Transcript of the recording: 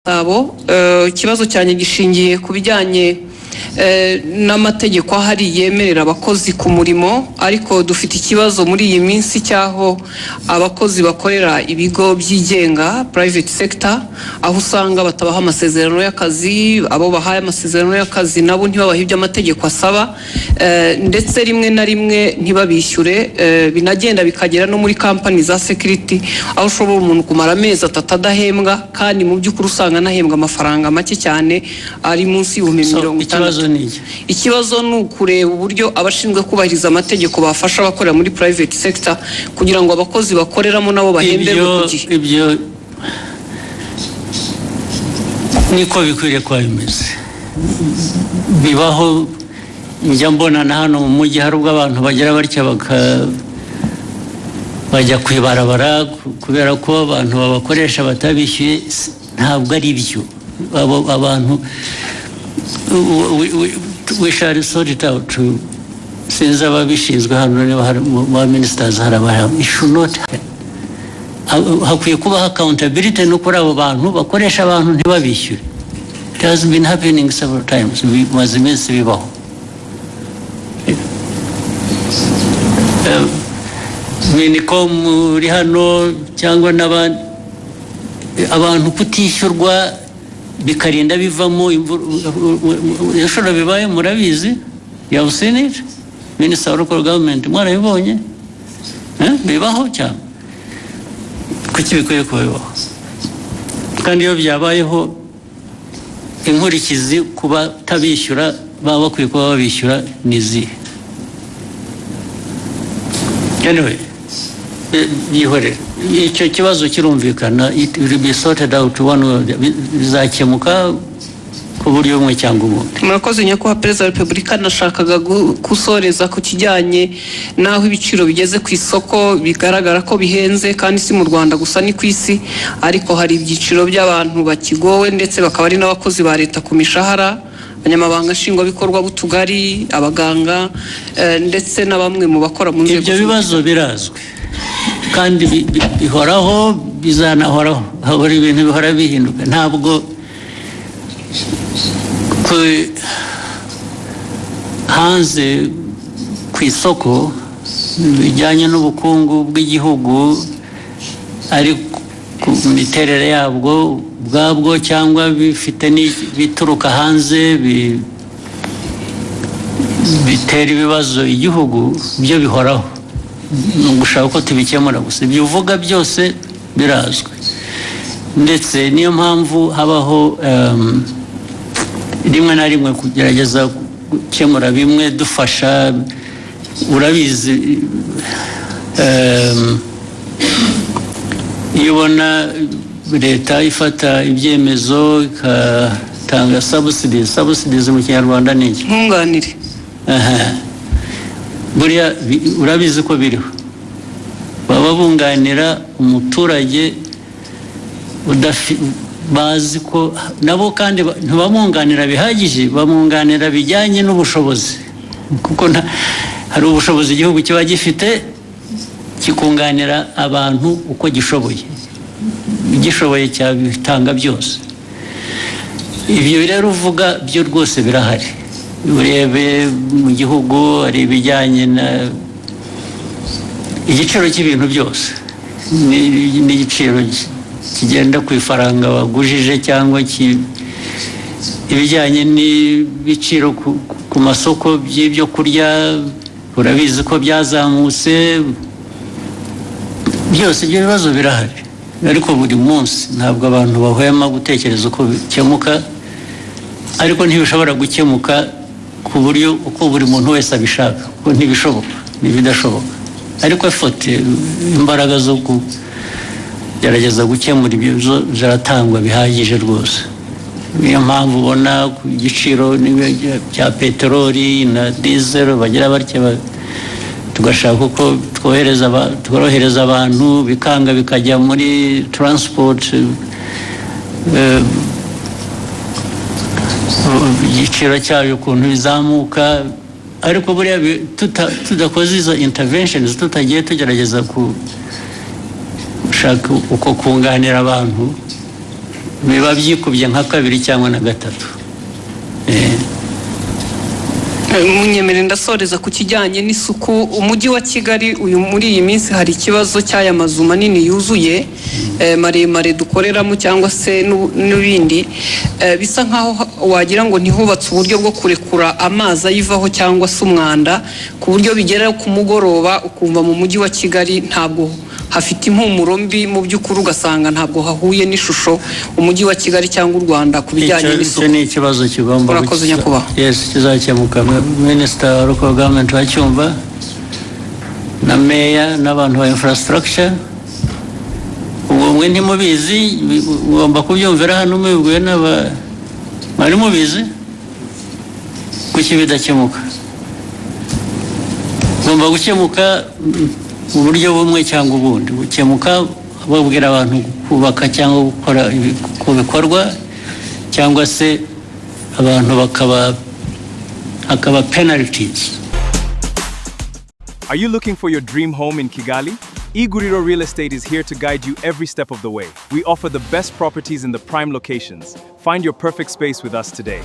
Ikibazo cyane gishingiye ku bijyanye n'amategeko ahari yemerera abakozi ku murimo, ariko dufite ikibazo muri iyi minsi cyaho abakozi bakorera ibigo byigenga private sector, aho usanga batabaha amasezerano y'akazi, abo bahaye amasezerano y'akazi nabo ntibabahe ibyo amategeko asaba, ndetse rimwe na rimwe ntibabishyure, binagenda bikagera no muri company za security, aho ushobora umuntu kumara amezi 3 adahembwa kandi mu by'ukuri usanga anahembwa amafaranga make cyane ari munsi y'ibihumbi 50. Ikibazo ni ukureba uburyo abashinzwe kubahiriza amategeko bafasha abakorera muri private sector kugira ngo abakozi bakoreramo nabo bahemberwe ku gihe. Ibyo niko bikwiriye kuba bimeze. Bibaho njya mbona na hano mu mujyi hari ubwo abantu bagera batya bajya kwibarabara kubera ko abantu babakoresha batabishyuye. Ntabwo ari byo. Abantu we shall sort it out. Sinzi ababishinzwe hano niba hari mu ministers harabara. It should not hakwiye kuba accountability no kuri abo bantu bakoresha abantu ntibabishyure. It has been happening several times. Bimaze iminsi bibaho. Minicom uri hano cyangwa n'abandi abantu kutishyurwa bikarinda bivamo yashora bibaye murabizi. You have seen it. Minister of Local Government mwarabibonye bibaho cyane. Kuki bikwiye kubaho? Kandi iyo byabayeho inkurikizi kuba tabishyura baba bakwiye kuba babishyura nizi. Anyway, yihore icyo kibazo kirumvikana, it will be sorted out one way, bizakemuka ku buryo bumwe cyangwa ubundi. Murakoze nyakubahwa Perezida wa Repubulika, nashakaga gusoreza ku kijyanye naho ibiciro bigeze ku isoko bigaragara ko bihenze, kandi si mu Rwanda gusa ni ku isi, ariko hari ibyiciro by'abantu bakigowe ndetse bakaba ari n'abakozi ba leta ku mishahara, abanyamabanga nshingwabikorwa b'utugari, abaganga ndetse na bamwe mu bakora mu nzego. Ibyo bibazo birazwi kandi bihoraho, bizanahoraho. Habura ibintu bihora bihinduka. Ntabwo hanze ku isoko bijyanye n'ubukungu bw'igihugu ari ku miterere yabwo ubwabwo cyangwa bifite bituruka hanze bitera ibibazo igihugu, byo bihoraho. Gushaka ko tubikemura gusa ibyo uvuga byose birazwi, ndetse niyo mpamvu habaho rimwe na rimwe kugerageza gukemura bimwe dufasha. Urabizi iyo ubona leta ifata ibyemezo igatanga subsidies mu Kinyarwanda ni iki? Nkunganire. Buriya urabizi ko biriho, baba bunganira umuturage bazi ko nabo kandi ntibamwunganira bihagije, bamwunganira bijyanye n'ubushobozi, kuko hari ubushobozi igihugu kiba gifite kikunganira abantu uko gishoboye, gishoboye cyabitanga byose. Ibyo rero uvuga byo rwose birahari. Urebe mu gihugu ari ibijyanye na igiciro cy'ibintu byose, n'igiciro kigenda ku ifaranga wagujije cyangwa ibijyanye n'ibiciro ku masoko by'ibyo kurya, urabizi ko byazamutse. Byose ibyo bibazo birahari, ariko buri munsi ntabwo abantu bahwema gutekereza uko bikemuka, ariko ntibishobora gukemuka ku buryo uko buri muntu wese abishaka, kuko ntibishoboka, ntibidashoboka. Ariko imbaraga zo kugerageza gukemura ibyo ziratangwa bihagije rwose. Niyo mpamvu ubona ku giciro cya peteroli na diesel bagira batya, tugashaka uko tworohereza abantu, bikanga bikajya muri transport, igiciro cyayo ukuntu bizamuka. Ariko buriya tudakoze izo interventions, tutagiye tugerageza gushaka uko kunganira abantu, biba byikubye nka kabiri cyangwa na gatatu. Munyemere ndasoreza ku kijyanye n'isuku. Umujyi wa Kigali uyu muri iyi minsi hari ikibazo cy'aya mazu manini yuzuye maremare dukoreramo cyangwa se n'ibindi bisa nkaho wagira ngo ntihubatse uburyo bwo kurekura amazi ayivaho cyangwa se umwanda ku buryo bigera ku mugoroba ukumva mu mujyi wa Kigali ntabwo hafite impumuro mbi, mu by'ukuri ugasanga ntabwo hahuye n'ishusho umujyi wa Kigali cyangwa u Rwanda ku bijyanye n'isuku. Icyo ni ikibazo kigomba Urakoze nyakubahwa. Yes, kizakemuka. Minister wa Local Government wacyumva na Mayor n'abantu ba infrastructure. Ubu mwe ntimubizi, ugomba kubyumvira hano mubibwiwe mwari mubizi kuki bidakemuka. Ugomba gukemuka mu buryo bumwe cyangwa ubundi. Gukemuka babwira abantu kubaka cyangwa gukora ibikorwa cyangwa se abantu hakaba penalties. Are you looking for your dream home in Kigali? Iguriro Real Estate is here to guide you every step of the way. We offer the best properties in the prime locations. Find your perfect space with us today.